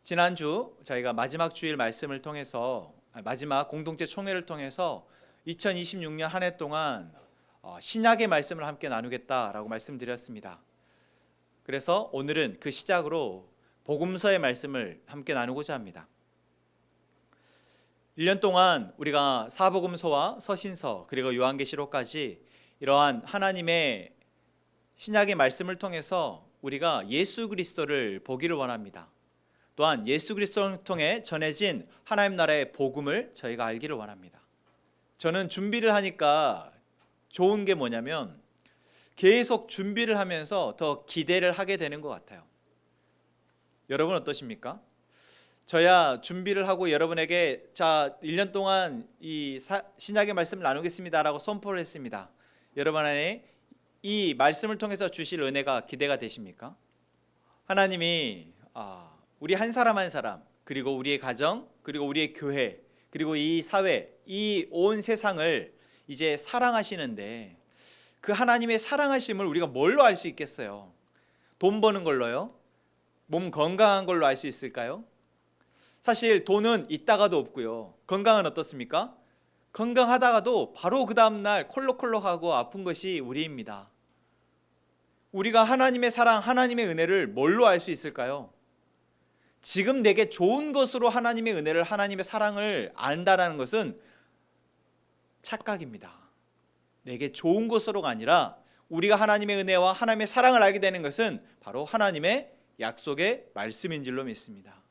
지난주 저희가 마지막 주일 말씀을 통해서 마지막 공동체 총회를 통해서 2026년 한 해 동안 신약의 말씀을 함께 나누겠다라고 말씀드렸습니다. 그래서 오늘은 그 시작으로 복음서의 말씀을 함께 나누고자 합니다. 1년 동안 우리가 사복음서와 서신서 그리고 요한계시록까지 이러한 하나님의 신약의 말씀을 통해서 우리가 예수 그리스도를 보기를 원합니다. 또한 예수 그리스도를 통해 전해진 하나님 나라의 복음을 저희가 알기를 원합니다. 저는 준비를 하니까 좋은 게 뭐냐면 계속 준비를 하면서 더 기대를 하게 되는 것 같아요. 여러분 어떠십니까? 저야 준비를 하고 여러분에게 자 1년 동안 이 신약의 말씀을 나누겠습니다라고 선포를 했습니다. 여러분 안에 이 말씀을 통해서 주실 은혜가 기대가 되십니까? 하나님이 우리 한 사람 한 사람, 그리고 우리의 가정, 그리고 우리의 교회, 그리고 이 사회, 이 온 세상을 이제 사랑하시는데 그 하나님의 사랑하심을 우리가 뭘로 알 수 있겠어요? 돈 버는 걸로요? 몸 건강한 걸로 알 수 있을까요? 사실 돈은 있다가도 없고요. 건강은 어떻습니까? 건강하다가도 바로 그 다음날 콜록콜록하고 아픈 것이 우리입니다. 우리가 하나님의 사랑, 하나님의 은혜를 뭘로 알 수 있을까요? 지금 내게 좋은 것으로 하나님의 은혜를, 하나님의 사랑을 안다라는 것은 착각입니다. 내게 좋은 것으로가 아니라 우리가 하나님의 은혜와 하나님의 사랑을 알게 되는 것은 바로 하나님의 약속의 말씀인 줄로 믿습니다.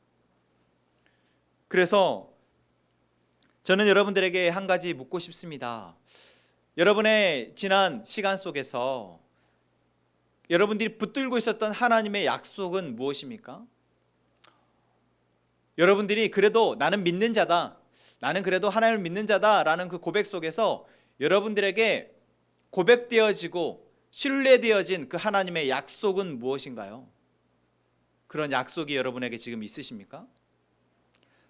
그래서 저는 여러분들에게 한 가지 묻고 싶습니다. 여러분의 지난 시간 속에서 여러분들이 붙들고 있었던 하나님의 약속은 무엇입니까? 여러분들이 그래도 나는 믿는 자다, 나는 그래도 하나님을 믿는 자다라는 그 고백 속에서 여러분들에게 고백되어지고 신뢰되어진 그 하나님의 약속은 무엇인가요? 그런 약속이 여러분에게 지금 있으십니까?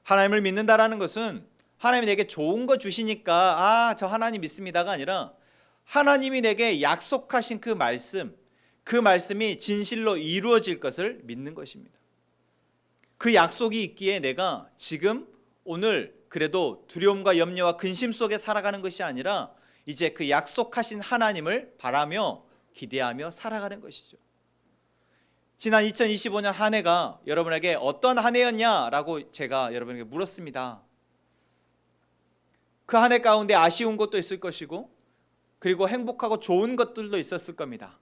하나님을 믿는다라는 것은 하나님이 내게 좋은 거 주시니까 저 하나님 믿습니다가 아니라 하나님이 내게 약속하신 그 말씀이 진실로 이루어질 것을 믿는 것입니다. 그 약속이 있기에 내가 지금 오늘 그래도 두려움과 염려와 근심 속에 살아가는 것이 아니라 이제 그 약속하신 하나님을 바라며 기대하며 살아가는 것이죠. 지난 2025년 한 해가 여러분에게 어떤 한 해였냐라고 제가 여러분에게 물었습니다. 그 한 해 가운데 아쉬운 것도 있을 것이고 그리고 행복하고 좋은 것들도 있었을 겁니다.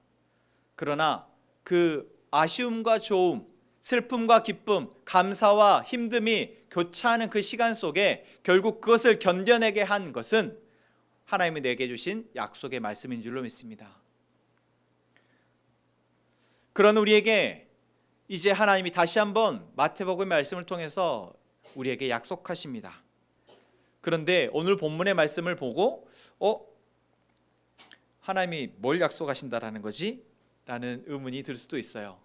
그러나 그 아쉬움과 좋음, 슬픔과 기쁨, 감사와 힘듦이 교차하는 그 시간 속에 결국 그것을 견뎌내게 한 것은 하나님이 내게 주신 약속의 말씀인 줄로 믿습니다. 그런 우리에게 이제 하나님이 다시 한번 마태복음의 말씀을 통해서 우리에게 약속하십니다. 그런데 오늘 본문의 말씀을 보고 하나님이 뭘 약속하신다라는 거지? 라는 의문이 들 수도 있어요.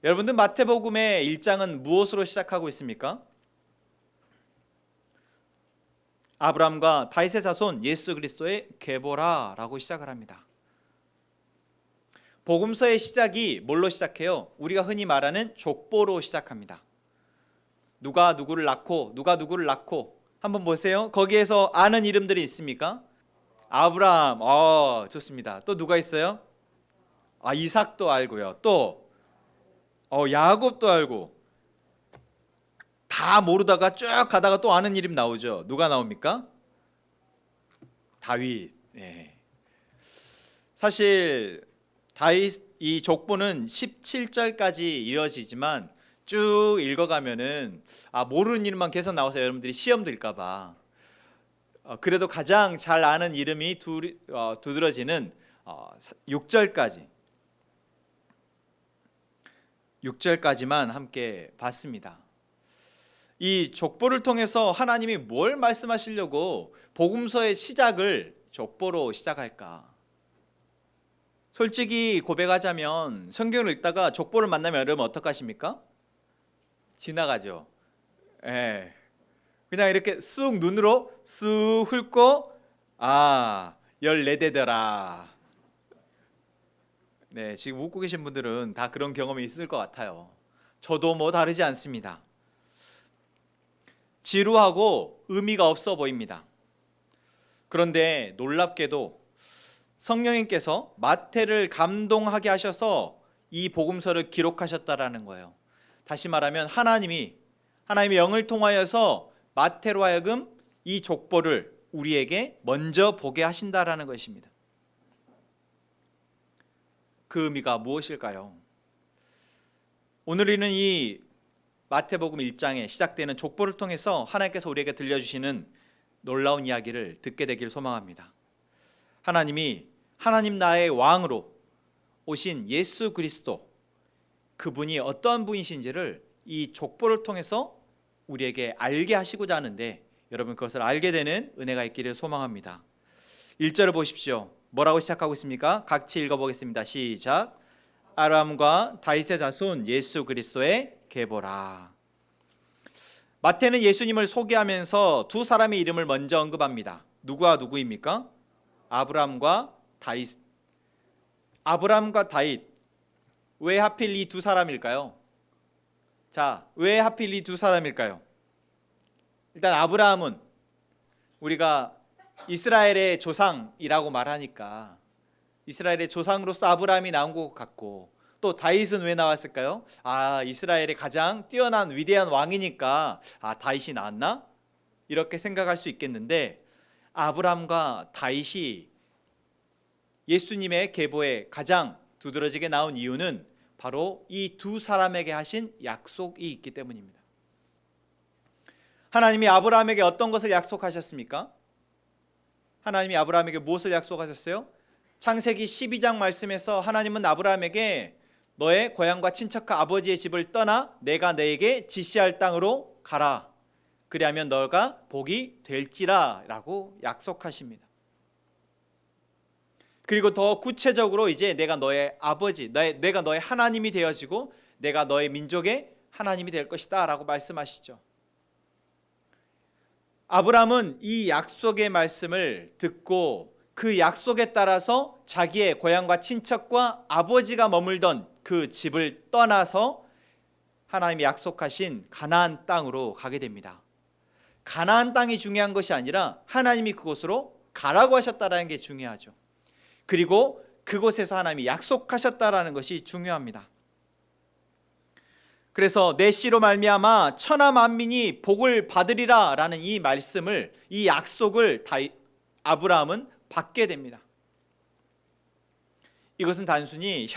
여러분들 마태복음의 1장은 무엇으로 시작하고 있습니까? 아브라함과 다윗의 자손 예수 그리스도의 계보라라고 시작을 합니다. 복음서의 시작이 뭘로 시작해요? 우리가 흔히 말하는 족보로 시작합니다. 누가 누구를 낳고 누가 누구를 낳고 한번 보세요. 거기에서 아는 이름들이 있습니까? 아브라함, 좋습니다. 또 누가 있어요? 이삭도 알고요. 또 야곱도 알고. 다 모르다가 쭉 가다가 또 아는 이름 나오죠. 누가 나옵니까? 다윗. 네. 사실 다윗 이 족보는 17절까지 이어지지만 쭉 읽어가면은 모르는 이름만 계속 나와서 여러분들이 시험 들까봐 그래도 가장 잘 아는 이름이 두드러지는 6절까지만 함께 봤습니다. 이 족보를 통해서 하나님이 뭘 말씀하시려고 복음서의 시작을 족보로 시작할까? 솔직히 고백하자면 성경을 읽다가 족보를 만나면 여러분 어떡하십니까? 지나가죠. 그냥 이렇게 쑥 눈으로 쑥 훑고 14대더라. 네, 지금 웃고 계신 분들은 다 그런 경험이 있을 것 같아요. 저도 뭐 다르지 않습니다. 지루하고 의미가 없어 보입니다. 그런데 놀랍게도 성령님께서 마태를 감동하게 하셔서 이 복음서를 기록하셨다라는 거예요. 다시 말하면 하나님의 영을 통하여서 마태로 하여금 이 족보를 우리에게 먼저 보게 하신다라는 것입니다. 그 의미가 무엇일까요? 오늘 우리는 이 마태복음 1장에 시작되는 족보를 통해서 하나님께서 우리에게 들려주시는 놀라운 이야기를 듣게 되길 소망합니다. 하나님이 하나님 나라의 왕으로 오신 예수 그리스도, 그분이 어떠한 분이신지를 이 족보를 통해서 우리에게 알게 하시고자 하는데, 여러분 그것을 알게 되는 은혜가 있기를 소망합니다. 1절을 보십시오. 뭐라고 시작하고 있습니까? 같이 읽어보겠습니다. 시작. 아브라함과 다윗의 자손 예수 그리스도의 계보라. 마태는 예수님을 소개하면서 두 사람의 이름을 먼저 언급합니다. 누구와 누구입니까? 아브라함과 다윗. 아브라함과 다윗. 왜 하필 이 두 사람일까요? 자, 왜 하필 이 두 사람일까요? 일단 아브라함은 우리가 이스라엘의 조상이라고 말하니까 이스라엘의 조상으로서 아브라함이 나온 것 같고, 또 다윗은 왜 나왔을까요? 이스라엘의 가장 뛰어난 위대한 왕이니까 다윗이 나왔나? 이렇게 생각할 수 있겠는데, 아브라함과 다윗이 예수님의 계보에 가장 두드러지게 나온 이유는 바로 이 두 사람에게 하신 약속이 있기 때문입니다. 하나님이 아브라함에게 어떤 것을 약속하셨습니까? 하나님이 아브라함에게 무엇을 약속하셨어요? 창세기 12장 말씀에서 하나님은 아브라함에게 너의 고향과 친척과 아버지의 집을 떠나 내가 너에게 지시할 땅으로 가라. 그리하면 너가 복이 될지라 라고 약속하십니다. 그리고 더 구체적으로 이제 내가 너의 아버지, 내가 너의 하나님이 되어지고 내가 너의 민족의 하나님이 될 것이다 라고 말씀하시죠. 아브라함은 이 약속의 말씀을 듣고 그 약속에 따라서 자기의 고향과 친척과 아버지가 머물던 그 집을 떠나서 하나님이 약속하신 가나안 땅으로 가게 됩니다. 가나안 땅이 중요한 것이 아니라 하나님이 그곳으로 가라고 하셨다는 게 중요하죠. 그리고 그곳에서 하나님이 약속하셨다는 것이 중요합니다. 그래서 내 씨로 말미암아 천하 만민이 복을 받으리라 라는 이 말씀을, 이 약속을 아브라함은 받게 됩니다. 이것은 단순히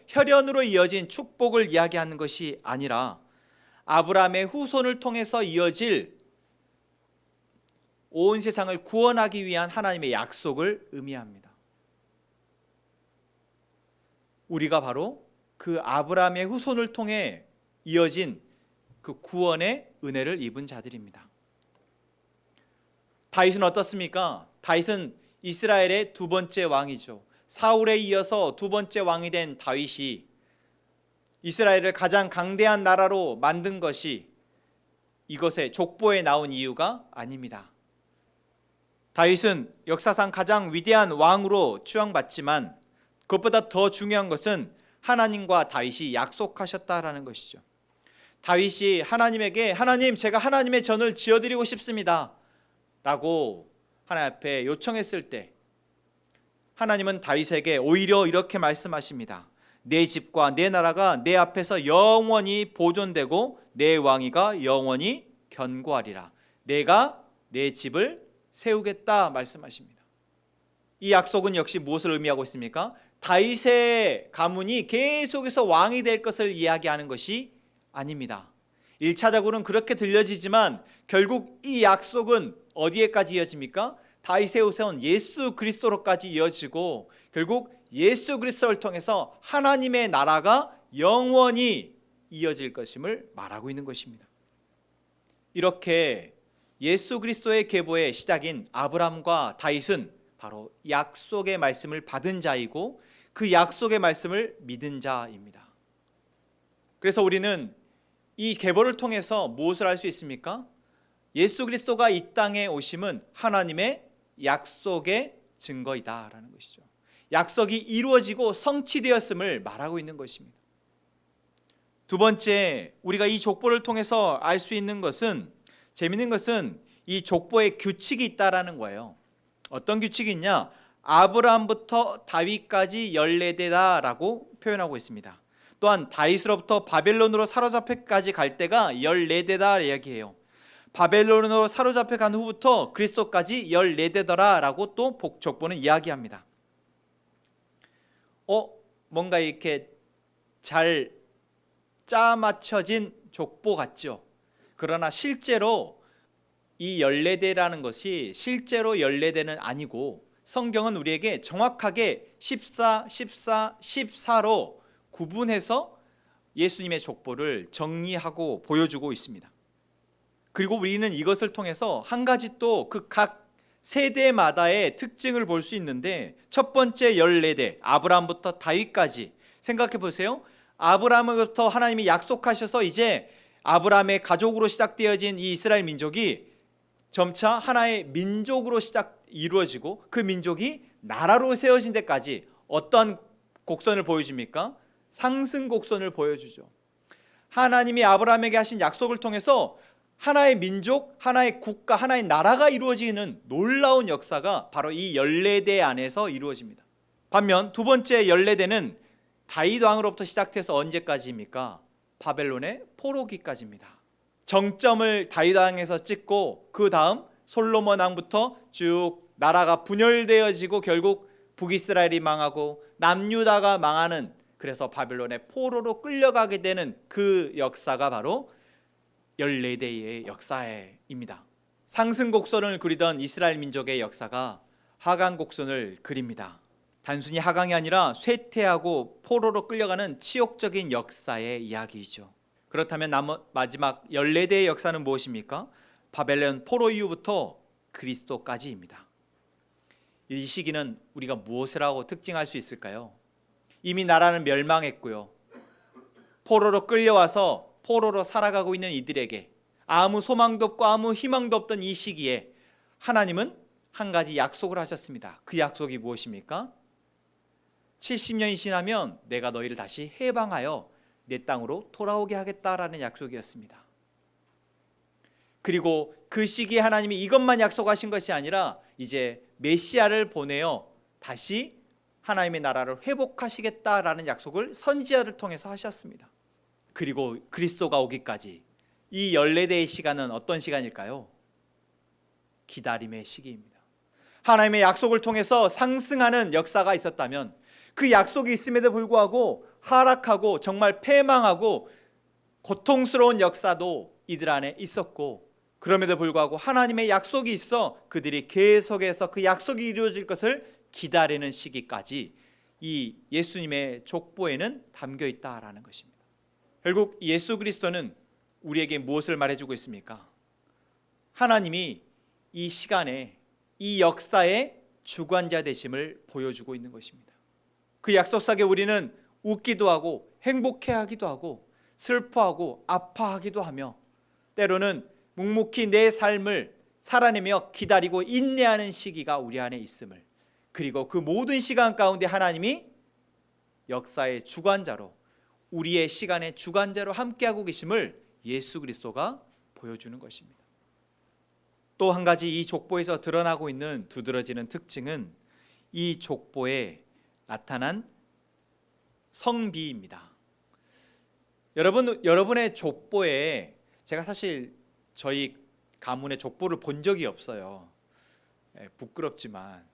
혈연으로 이어진 축복을 이야기하는 것이 아니라 아브라함의 후손을 통해서 이어질 온 세상을 구원하기 위한 하나님의 약속을 의미합니다. 우리가 바로 그 아브라함의 후손을 통해 이어진 그 구원의 은혜를 입은 자들입니다. 다윗은 어떻습니까? 다윗은 이스라엘의 두 번째 왕이죠. 사울에 이어서 두 번째 왕이 된 다윗이 이스라엘을 가장 강대한 나라로 만든 것이 이것의 족보에 나온 이유가 아닙니다. 다윗은 역사상 가장 위대한 왕으로 추앙받지만 그것보다 더 중요한 것은 하나님과 다윗이 약속하셨다라는 것이죠. 다윗이 하나님에게 하나님, 제가 하나님의 전을 지어드리고 싶습니다 라고 하나님 앞에 요청했을 때 하나님은 다윗에게 오히려 이렇게 말씀하십니다. 내 집과 내 나라가 내 앞에서 영원히 보존되고 내 왕위가 영원히 견고하리라. 내가 내 집을 세우겠다 말씀하십니다. 이 약속은 역시 무엇을 의미하고 있습니까? 다윗의 가문이 계속해서 왕이 될 것을 이야기하는 것이 아닙니다. 1차적으로는 그렇게 들려지지만 결국 이 약속은 어디에까지 이어집니까? 다윗의 후손 예수 그리스도로까지 이어지고 결국 예수 그리스도를 통해서 하나님의 나라가 영원히 이어질 것임을 말하고 있는 것입니다. 이렇게 예수 그리스도의 계보의 시작인 아브라함과 다윗은 바로 약속의 말씀을 받은 자이고 그 약속의 말씀을 믿은 자입니다. 그래서 우리는 이 계보를 통해서 무엇을 알 수 있습니까? 예수 그리스도가 이 땅에 오심은 하나님의 약속의 증거이다라는 것이죠. 약속이 이루어지고 성취되었음을 말하고 있는 것입니다. 두 번째, 우리가 이 족보를 통해서 알 수 있는 것은, 재미있는 것은 이 족보에 규칙이 있다라는 거예요. 어떤 규칙이 있냐? 아브라함부터 다윗까지 14대다라고 표현하고 있습니다. 또한 다윗으로부터 바벨론으로 사로잡혀까지 갈 때가 14대다 이야기해요. 바벨론으로 사로잡혀 간 후부터 그리스도까지 14대더라라고 또 족보는 이야기합니다. 뭔가 이렇게 잘 짜맞춰진 족보 같죠. 그러나 실제로 이 14대라는 것이 실제로 14대는 아니고, 성경은 우리에게 정확하게 14, 14, 14로 구분해서 예수님의 족보를 정리하고 보여주고 있습니다. 그리고 우리는 이것을 통해서 한 가지 또 그 각 세대마다의 특징을 볼 수 있는데, 첫 번째 14대 아브라함부터 다윗까지 생각해 보세요. 아브라함부터 하나님이 약속하셔서 이제 아브라함의 가족으로 시작되어진 이 이스라엘 민족이 점차 하나의 민족으로 이루어지고, 그 민족이 나라로 세워진 데까지 어떤 곡선을 보여줍니까? 상승 곡선을 보여주죠. 하나님이 아브라함에게 하신 약속을 통해서 하나의 민족, 하나의 국가, 하나의 나라가 이루어지는 놀라운 역사가 바로 이 14대 안에서 이루어집니다. 반면 두 번째 14대는 다윗 왕으로부터 시작해서 언제까지입니까? 바벨론의 포로기까지입니다. 정점을 다윗 왕에서 찍고 그 다음 솔로몬 왕부터 쭉 나라가 분열되어지고 결국 북이스라엘이 망하고 남유다가 망하는, 그래서 바벨론의 포로로 끌려가게 되는 그 역사가 바로 14대의 역사입니다. 상승곡선을 그리던 이스라엘 민족의 역사가 하강곡선을 그립니다. 단순히 하강이 아니라 쇠퇴하고 포로로 끌려가는 치욕적인 역사의 이야기이죠. 그렇다면 마지막 14대의 역사는 무엇입니까? 바벨론 포로 이후부터 그리스도까지입니다. 이 시기는 우리가 무엇을 하고 특징할 수 있을까요? 이미 나라는 멸망했고요. 포로로 끌려와서 포로로 살아가고 있는 이들에게 아무 소망도 없고 아무 희망도 없던 이 시기에 하나님은 한 가지 약속을 하셨습니다. 그 약속이 무엇입니까? 70년이 지나면 내가 너희를 다시 해방하여 내 땅으로 돌아오게 하겠다라는 약속이었습니다. 그리고 그 시기에 하나님이 이것만 약속하신 것이 아니라 이제 메시아를 보내어 다시 하나님의 나라를 회복하시겠다라는 약속을 선지자를 통해서 하셨습니다. 그리고 그리스도가 오기까지 이 14대의 시간은 어떤 시간일까요? 기다림의 시기입니다. 하나님의 약속을 통해서 상승하는 역사가 있었다면, 그 약속이 있음에도 불구하고 하락하고 정말 패망하고 고통스러운 역사도 이들 안에 있었고, 그럼에도 불구하고 하나님의 약속이 있어 그들이 계속해서 그 약속이 이루어질 것을 기다리는 시기까지 이 예수님의 족보에는 담겨 있다라는 것입니다. 결국 예수 그리스도는 우리에게 무엇을 말해주고 있습니까? 하나님이 이 시간에 이 역사의 주관자 되심을 보여주고 있는 것입니다. 그 약속 속에 우리는 웃기도 하고 행복해하기도 하고 슬퍼하고 아파하기도 하며, 때로는 묵묵히 내 삶을 살아내며 기다리고 인내하는 시기가 우리 안에 있음을, 그리고 그 모든 시간 가운데 하나님이 역사의 주관자로, 우리의 시간의 주관자로 함께하고 계심을 예수 그리스도가 보여주는 것입니다. 또 한 가지 이 족보에서 드러나고 있는 두드러지는 특징은 이 족보에 나타난 성비입니다. 여러분의 족보에, 제가 사실 저희 가문의 족보를 본 적이 없어요. 부끄럽지만.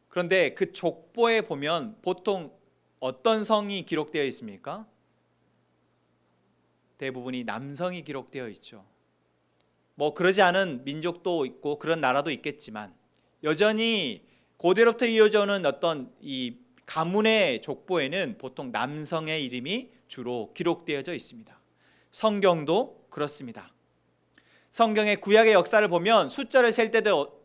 그런데 그 족보에 보면 보통 어떤 성이 기록되어 있습니까? 대부분이 남성이 기록되어 있죠. 그러지 않은 민족도 있고 그런 나라도 있겠지만, 여전히 고대로부터 이어져 오는 어떤 이 가문의 족보에는 보통 남성의 이름이 주로 기록되어져 있습니다. 성경도 그렇습니다. 성경의 구약의 역사를 보면 숫자를 셀 때도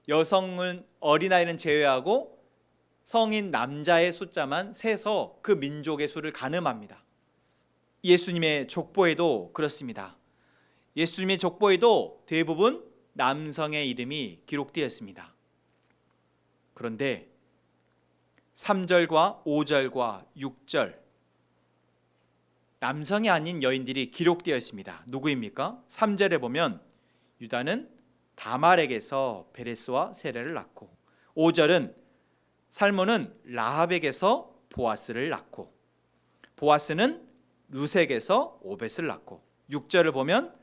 여성은, 어린아이는 제외하고 성인 남자의 숫자만 세서 그 민족의 수를 가늠합니다. 예수님의 족보에도 그렇습니다. 예수님의 족보에도 대부분 남성의 이름이 기록되었습니다. 그런데 3절과 5절과 6절, 남성이 아닌 여인들이 기록되어 있습니다. 누구입니까? 3절에 보면 유다는 다말에게서 베레스와 세레를 낳고, 5절은 살몬은 라합에게서 보아스를 낳고, 보아스는 루색에서 오벳을 낳고, 6절을 보면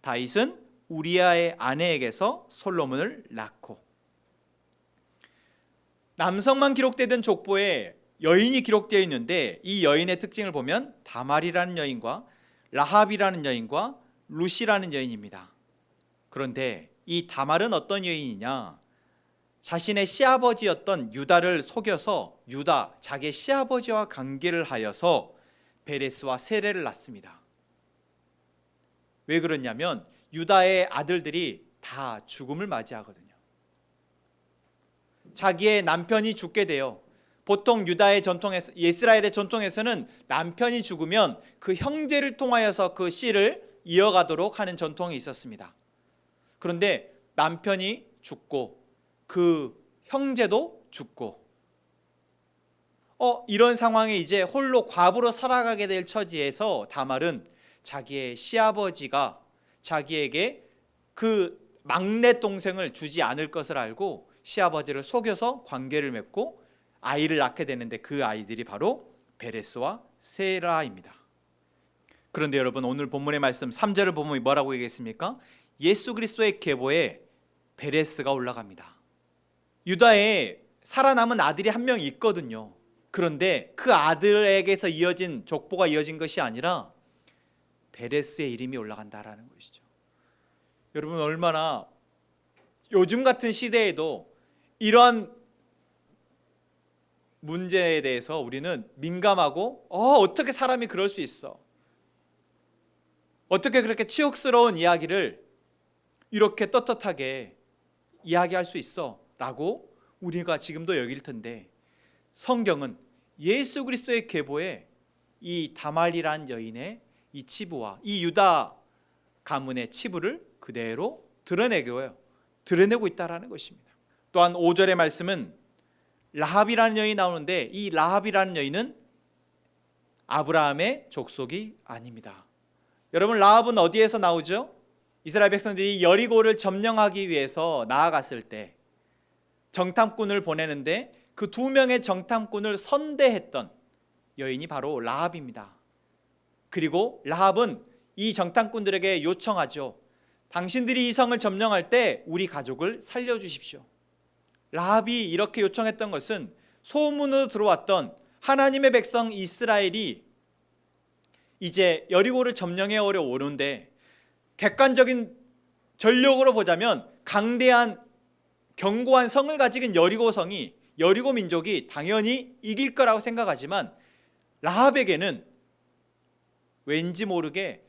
다윗은 우리아의 아내에게서 솔로몬을 낳고, 남성만 기록되던 족보에 여인이 기록되어 있는데 이 여인의 특징을 보면 다말이라는 여인과 라합이라는 여인과 루시라는 여인입니다. 그런데 이 다말은 어떤 여인이냐? 자신의 시아버지였던 유다를 속여서 유다, 자기의 시아버지와 관계를 하여서 베레스와 세레를 낳습니다. 왜 그러냐면 유다의 아들들이 다 죽음을 맞이하거든요. 자기의 남편이 죽게 돼요. 보통 유다의 전통에서, 이스라엘의 전통에서는 남편이 죽으면 그 형제를 통하여서 그 씨를 이어가도록 하는 전통이 있었습니다. 그런데 남편이 죽고 그 형제도 죽고 이런 상황에 이제 홀로 과부로 살아가게 될 처지에서 다말은 자기의 시아버지가 자기에게 그 막내 동생을 주지 않을 것을 알고 시아버지를 속여서 관계를 맺고 아이를 낳게 되는데 그 아이들이 바로 베레스와 세라입니다. 그런데 여러분, 오늘 본문의 말씀 3절을 보면 뭐라고 얘기했습니까? 예수 그리스도의 계보에 베레스가 올라갑니다. 유다에 살아남은 아들이 한 명 있거든요. 그런데 그 아들에게서 이어진 족보가 이어진 것이 아니라 베레스의 이름이 올라간다라는 것이죠. 여러분, 얼마나 요즘 같은 시대에도 이러한 문제에 대해서 우리는 민감하고 어떻게 사람이 그럴 수 있어? 어떻게 그렇게 치욕스러운 이야기를 이렇게 떳떳하게 이야기할 수 있어? 라고 우리가 지금도 여길 텐데, 성경은 예수 그리스도의 계보에 이 다말이란 여인의 이 치부와 이 유다 가문의 치부를 그대로 드러내고 있다라는 것입니다. 또한 5절의 말씀은 라합이라는 여인이 나오는데 이 라합이라는 여인은 아브라함의 족속이 아닙니다. 여러분, 라합은 어디에서 나오죠? 이스라엘 백성들이 여리고를 점령하기 위해서 나아갔을 때 정탐꾼을 보내는데 그 2명의 정탐꾼을 선대했던 여인이 바로 라합입니다. 그리고 라합은 이 정탐꾼들에게 요청하죠. 당신들이 이 성을 점령할 때 우리 가족을 살려주십시오. 라합이 이렇게 요청했던 것은 소문으로 들어왔던 하나님의 백성 이스라엘이 이제 여리고를 점령해 오는데 객관적인 전력으로 보자면 강대한 견고한 성을 가진 여리고 민족이 당연히 이길 거라고 생각하지만 라합에게는 왠지 모르게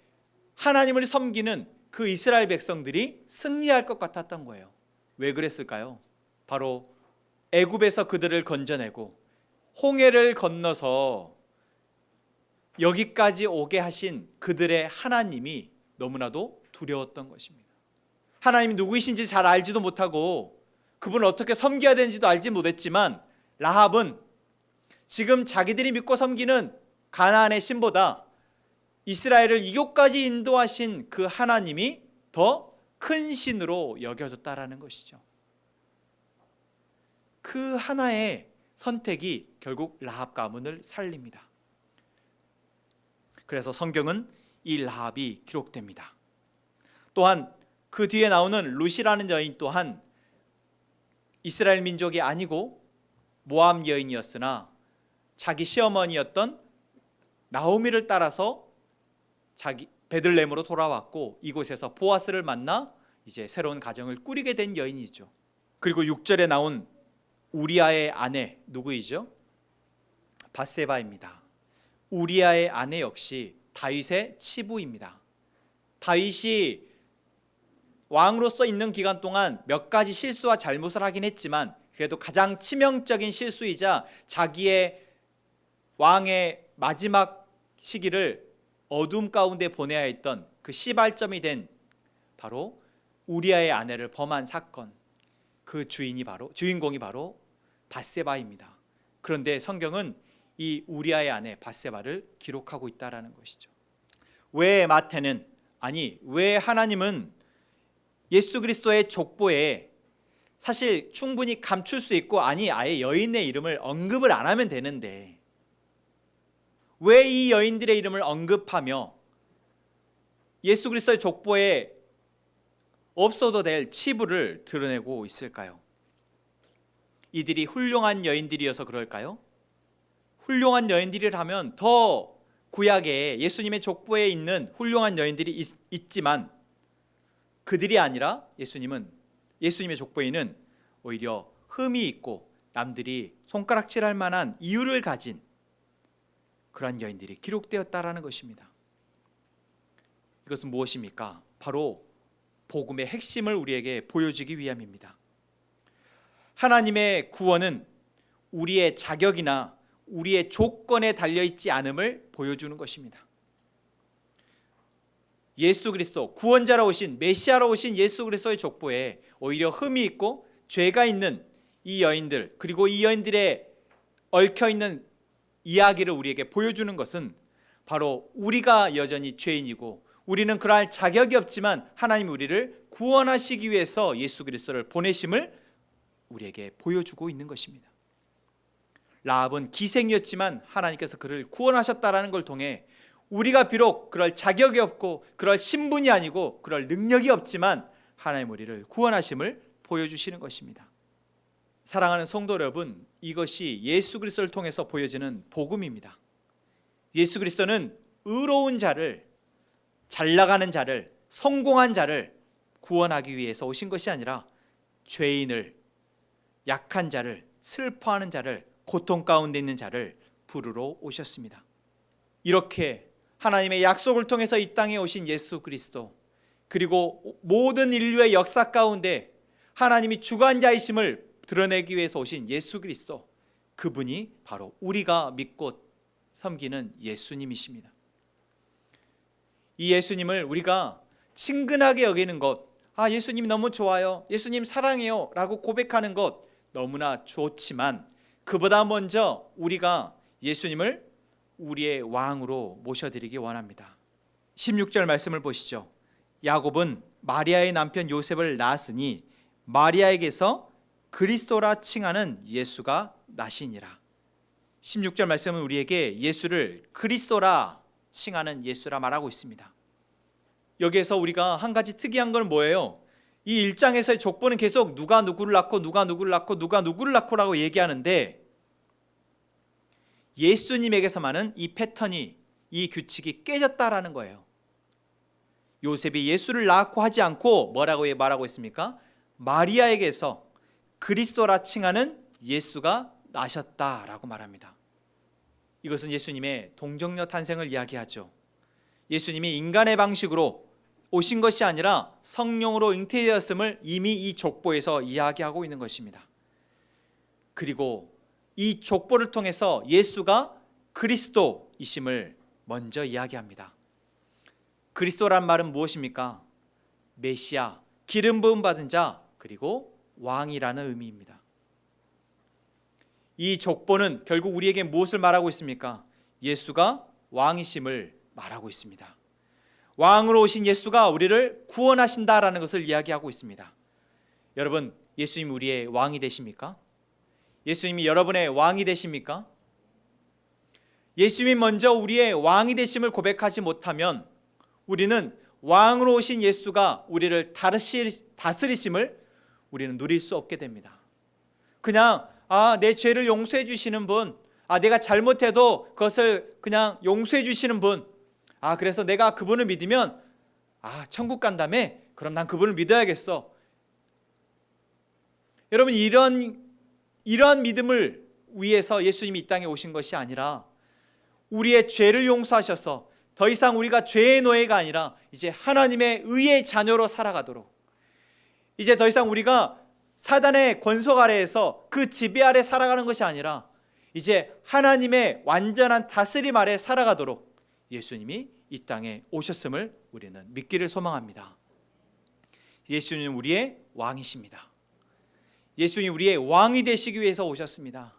하나님을 섬기는 그 이스라엘 백성들이 승리할 것 같았던 거예요. 왜 그랬을까요? 바로 애굽에서 그들을 건져내고 홍해를 건너서 여기까지 오게 하신 그들의 하나님이 너무나도 두려웠던 것입니다. 하나님이 누구이신지 잘 알지도 못하고 그분을 어떻게 섬겨야 되는지도 알지 못했지만 라합은 지금 자기들이 믿고 섬기는 가나안의 신보다 이스라엘을 이곳까지 인도하신 그 하나님이 더 큰 신으로 여겨졌다라는 것이죠. 그 하나의 선택이 결국 라합 가문을 살립니다. 그래서 성경은 이 라합이 기록됩니다. 또한 그 뒤에 나오는 루시라는 여인 또한 이스라엘 민족이 아니고 모압 여인이었으나 자기 시어머니였던 나오미를 따라서 자기 베들레헴으로 돌아왔고 이곳에서 보아스를 만나 이제 새로운 가정을 꾸리게 된 여인이죠. 그리고 6절에 나온 우리아의 아내 누구이죠? 밧세바입니다. 우리아의 아내 역시 다윗의 치부입니다. 다윗이 왕으로서 있는 기간 동안 몇 가지 실수와 잘못을 하긴 했지만 그래도 가장 치명적인 실수이자 자기의 왕의 마지막 시기를 어둠 가운데 보내야 했던 그 시발점이 된 바로 우리아의 아내를 범한 사건, 그 주인공이 바로 밧세바입니다. 그런데 성경은 이 우리아의 아내 밧세바를 기록하고 있다라는 것이죠. 왜 마태는, 왜 하나님은 예수 그리스도의 족보에 사실 충분히 감출 수 있고 아예 여인의 이름을 언급을 안 하면 되는데 왜 이 여인들의 이름을 언급하며 예수 그리스도의 족보에 없어도 될 치부를 드러내고 있을까요? 이들이 훌륭한 여인들이어서 그럴까요? 훌륭한 여인들이라면 더 구약에 예수님의 족보에 있는 훌륭한 여인들이 있지만 그들이 아니라 예수님의 족보에는 오히려 흠이 있고 남들이 손가락질할 만한 이유를 가진 그러한 여인들이 기록되었다라는 것입니다. 이것은 무엇입니까? 바로 복음의 핵심을 우리에게 보여주기 위함입니다. 하나님의 구원은 우리의 자격이나 우리의 조건에 달려있지 않음을 보여주는 것입니다. 예수 그리스도, 구원자로 오신 메시아로 오신 예수 그리스도의 족보에 오히려 흠이 있고 죄가 있는 이 여인들, 그리고 이 여인들의 얽혀있는 이야기를 우리에게 보여주는 것은 바로 우리가 여전히 죄인이고 우리는 그러할 자격이 없지만 하나님이 우리를 구원하시기 위해서 예수 그리스도를 보내심을 우리에게 보여주고 있는 것입니다. 라합은 기생이었지만 하나님께서 그를 구원하셨다라는 걸 통해 우리가 비록 그럴 자격이 없고 그럴 신분이 아니고 그럴 능력이 없지만 하나님 우리를 구원하심을 보여주시는 것입니다. 사랑하는 성도 여러분, 이것이 예수 그리스도를 통해서 보여지는 복음입니다. 예수 그리스도는 의로운 자를, 잘 나가는 자를, 성공한 자를 구원하기 위해서 오신 것이 아니라 죄인을, 약한 자를, 슬퍼하는 자를, 고통 가운데 있는 자를 부르러 오셨습니다. 이렇게 하나님의 약속을 통해서 이 땅에 오신 예수 그리스도, 그리고 모든 인류의 역사 가운데 하나님이 주관자이심을 드러내기 위해서 오신 예수 그리스도, 그분이 바로 우리가 믿고 섬기는 예수님이십니다. 이 예수님을 우리가 친근하게 여기는 것, 예수님 너무 좋아요, 예수님 사랑해요 라고 고백하는 것 너무나 좋지만 그보다 먼저 우리가 예수님을 우리의 왕으로 모셔드리기 원합니다. 16절 말씀을 보시죠. 야곱은 마리아의 남편 요셉을 낳았으니 마리아에게서 그리스도라 칭하는 예수가 나시니라. 16절 말씀은 우리에게 예수를 그리스도라 칭하는 예수라 말하고 있습니다. 여기에서 우리가 한 가지 특이한 건 뭐예요? 이 1장에서의 족보는 계속 누가 누구를 낳고 누가 누구를 낳고 누가 누구를 낳고라고 얘기하는데 예수님에게서만은 이 패턴이, 이 규칙이 깨졌다라는 거예요. 요셉이 예수를 낳고 하지 않고 뭐라고 말하고 있습니까? 마리아에게서 그리스도라 칭하는 예수가 나셨다라고 말합니다. 이것은 예수님의 동정녀 탄생을 이야기하죠. 예수님이 인간의 방식으로 오신 것이 아니라 성령으로 잉태되었음을 이미 이 족보에서 이야기하고 있는 것입니다. 그리고 이 족보를 통해서 예수가 그리스도이심을 먼저 이야기합니다. 그리스도란 말은 무엇입니까? 메시아, 기름 부음 받은 자, 그리고 왕이라는 의미입니다. 이 족보는 결국 우리에게 무엇을 말하고 있습니까? 예수가 왕이심을 말하고 있습니다. 왕으로 오신 예수가 우리를 구원하신다라는 것을 이야기하고 있습니다. 여러분, 예수님 우리의 왕이 되십니까? 예수님이 여러분의 왕이 되십니까? 예수님이 먼저 우리의 왕이 되심을 고백하지 못하면 우리는 왕으로 오신 예수가 우리를 다스리심을 우리는 누릴 수 없게 됩니다. 그냥 내 죄를 용서해 주시는 분, 내가 잘못해도 그것을 그냥 용서해 주시는 분, 그래서 내가 그분을 믿으면 천국 간다며? 그럼 난 그분을 믿어야겠어. 여러분, 이런 믿음을 위해서 예수님이 이 땅에 오신 것이 아니라 우리의 죄를 용서하셔서 더 이상 우리가 죄의 노예가 아니라 이제 하나님의 의의 자녀로 살아가도록, 이제 더 이상 우리가 사단의 권속 아래에서 그 지배 아래 살아가는 것이 아니라 이제 하나님의 완전한 다스림 아래 살아가도록 예수님이 이 땅에 오셨음을 우리는 믿기를 소망합니다. 예수님은 우리의 왕이십니다. 예수님이 우리의 왕이 되시기 위해서 오셨습니다.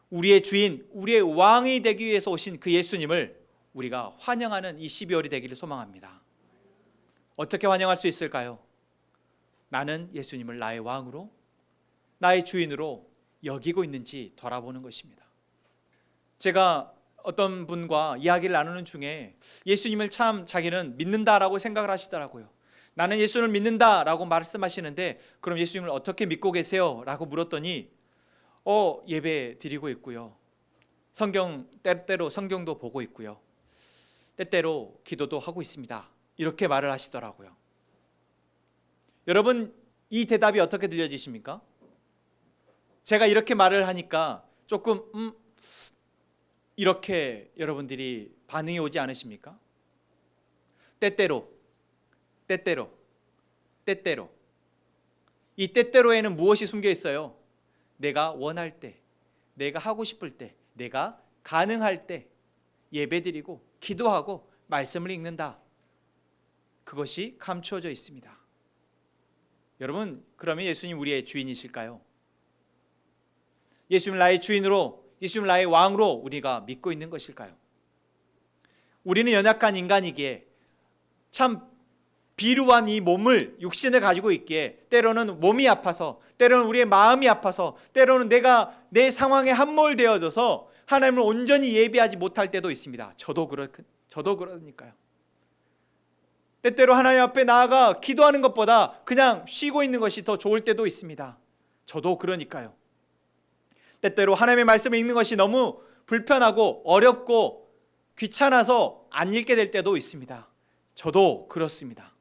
우리의 주인, 우리의 왕이 되기 위해서 오신 그 예수님을 우리가 환영하는 이 12월이 되기를 소망합니다. 어떻게 환영할 수 있을까요? 나는 예수님을 나의 왕으로, 나의 주인으로 여기고 있는지 돌아보는 것입니다. 제가 어떤 분과 이야기를 나누는 중에 예수님을 참 자기는 믿는다라고 생각을 하시더라고요. 나는 예수님을 믿는다라고 말씀하시는데 그럼 예수님을 어떻게 믿고 계세요? 라고 물었더니 예배 드리고 있고요. 때때로 성경도 보고 있고요. 때때로 기도도 하고 있습니다. 이렇게 말을 하시더라고요. 여러분, 이 대답이 어떻게 들려지십니까? 제가 이렇게 말을 하니까 조금 이렇게 여러분들이 반응이 오지 않으십니까? 때때로 이 때때로에는 무엇이 숨겨 있어요? 내가 원할 때, 내가 하고 싶을 때, 내가 가능할 때 예배드리고 기도하고 말씀을 읽는다. 그것이 감추어져 있습니다. 여러분, 그러면 예수님 우리의 주인이실까요? 예수님 나의 주인으로, 예수님 나의 왕으로 우리가 믿고 있는 것일까요? 우리는 연약한 인간이기에 참 비루한 이 몸을, 육신을 가지고 있기에 때로는 몸이 아파서, 때로는 우리의 마음이 아파서, 때로는 내가 내 상황에 함몰되어져서 하나님을 온전히 예배하지 못할 때도 있습니다. 저도 그러니까요. 때때로 하나님 앞에 나아가 기도하는 것보다 그냥 쉬고 있는 것이 더 좋을 때도 있습니다. 저도 그러니까요. 때때로 하나님의 말씀을 읽는 것이 너무 불편하고 어렵고 귀찮아서 안 읽게 될 때도 있습니다. 저도 그렇습니다.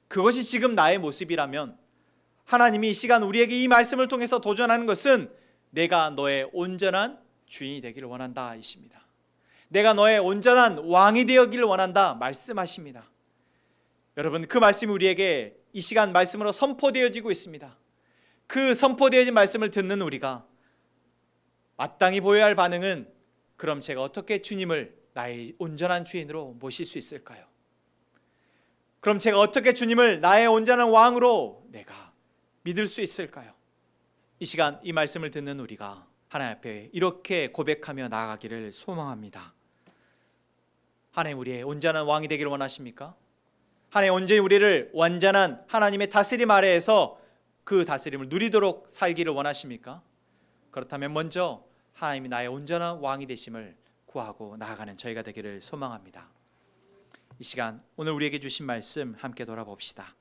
그것이 지금 나의 모습이라면 하나님이 이 시간 우리에게 이 말씀을 통해서 도전하는 것은 내가 너의 온전한 주인이 되기를 원한다 이십니다. 내가 너의 온전한 왕이 되기를 원한다 말씀하십니다. 여러분, 그 말씀이 우리에게 이 시간 말씀으로 선포되어지고 있습니다. 그 선포되어진 말씀을 듣는 우리가 마땅히 보여야 할 반응은 그럼 제가 어떻게 주님을 나의 온전한 주인으로 모실 수 있을까요? 그럼 제가 어떻게 주님을 나의 온전한 왕으로 내가 믿을 수 있을까요? 이 시간 이 말씀을 듣는 우리가 하나님 앞에 이렇게 고백하며 나아가기를 소망합니다. 하나님 우리의 온전한 왕이 되기를 원하십니까? 하나님 온전히 우리를 완전한 하나님의 다스림 아래에서 그 다스림을 누리도록 살기를 원하십니까? 그렇다면 먼저 하나님이 나의 온전한 왕이 되심을 구하고 나아가는 저희가 되기를 소망합니다. 이 시간 오늘 우리에게 주신 말씀 함께 돌아봅시다.